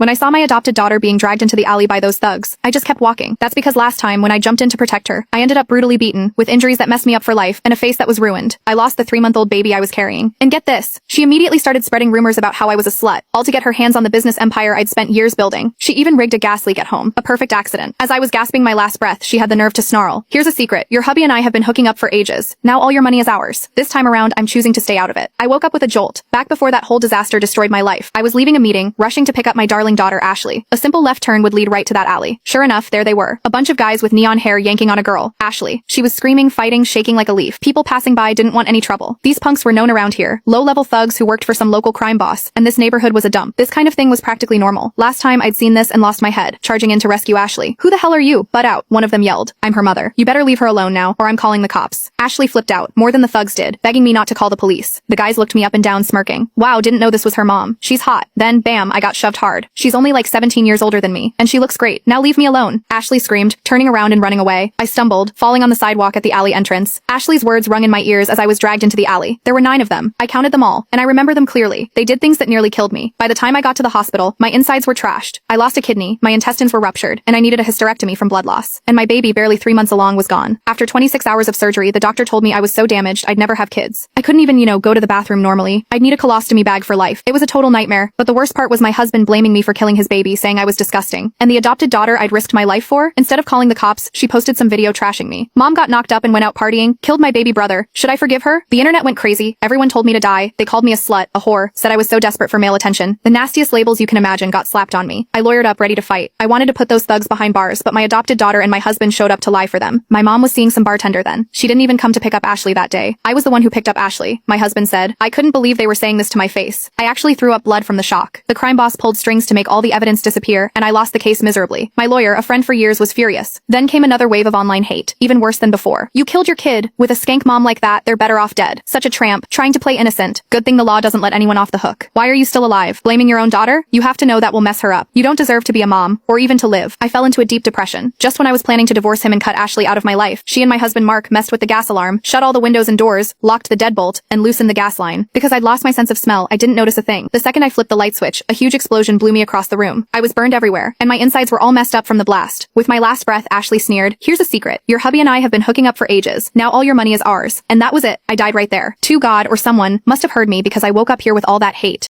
When I saw my adopted daughter being dragged into the alley by those thugs, I just kept walking. That's because last time when I jumped in to protect her, I ended up brutally beaten, with injuries that messed me up for life, and a face that was ruined. I lost the 3-month-old baby I was carrying. And get this, she immediately started spreading rumors about how I was a slut, all to get her hands on the business empire I'd spent years building. She even rigged a gas leak at home, a perfect accident. As I was gasping my last breath, she had the nerve to snarl, "Here's a secret, your hubby and I have been hooking up for ages. Now all your money is ours. This time around, I'm choosing to stay out of it." I woke up with a jolt. Back before that whole disaster destroyed my life, I was leaving a meeting, rushing to pick up my darling daughter Ashley. A simple left turn would lead right to that alley. Sure enough, there they were. A bunch of guys with neon hair yanking on a girl, Ashley. She was screaming, fighting, shaking like a leaf. People passing by didn't want any trouble. These punks were known around here. Low-level thugs who worked for some local crime boss, and this neighborhood was a dump. This kind of thing was practically normal. Last time I'd seen this and lost my head, charging in to rescue Ashley. "Who the hell are you? Butt out," one of them yelled. "I'm her mother. You better leave her alone now, or I'm calling the cops." Ashley flipped out, more than the thugs did, begging me not to call the police. The guys looked me up and down smirking. Wow, didn't know this was her mom. She's hot. Then, bam, I got shoved hard. She's only like 17 years older than me, and she looks great. Now leave me alone. Ashley screamed, turning around and running away. I stumbled, falling on the sidewalk at the alley entrance. Ashley's words rung in my ears as I was dragged into the alley. There were 9 of them. I counted them all, and I remember them clearly. They did things that nearly killed me. By the time I got to the hospital, my insides were trashed. I lost a kidney, my intestines were ruptured, and I needed a hysterectomy from blood loss. And my baby, barely 3 months along, was gone. After 26 hours of surgery, the doctor told me I was so damaged I'd never have kids. I couldn't even, go to the bathroom normally. I'd need a colostomy bag for life. It was a total nightmare, but the worst part was my husband blaming me for killing his baby, saying I was disgusting. And the adopted daughter I'd risked my life for? Instead of calling the cops, she posted some video trashing me. Mom got knocked up and went out partying, killed my baby brother. Should I forgive her? The internet went crazy. Everyone told me to die. They called me a slut, a whore, said I was so desperate for male attention. The nastiest labels you can imagine got slapped on me. I lawyered up ready to fight. I wanted to put those thugs behind bars, but my adopted daughter and my husband showed up to lie for them. My mom was seeing some bartender then. She didn't even come to pick up Ashley that day. I was the one who picked up Ashley, my husband said. I couldn't believe they were saying this to my face. I actually threw up blood from the shock. The crime boss pulled strings to make all the evidence disappear, and I lost the case miserably. My lawyer, a friend for years, was furious. Then came another wave of online hate, even worse than before. "You killed your kid. With a skank mom like that, they're better off dead. Such a tramp, trying to play innocent. Good thing the law doesn't let anyone off the hook. Why are you still alive? Blaming your own daughter? You have to know that will mess her up. You don't deserve to be a mom, or even to live." I fell into a deep depression. Just when I was planning to divorce him and cut Ashley out of my life, she and my husband Mark messed with the gas alarm, shut all the windows and doors, locked the deadbolt, and loosened the gas line. Because I'd lost my sense of smell, I didn't notice a thing. The second I flipped the light switch, a huge explosion blew me across the room. I was burned everywhere, and my insides were all messed up from the blast. With my last breath, Ashley sneered, "Here's a secret. Your hubby and I have been hooking up for ages. Now all your money is ours." And that was it. I died right there. To God or someone must have heard me because I woke up here with all that hate.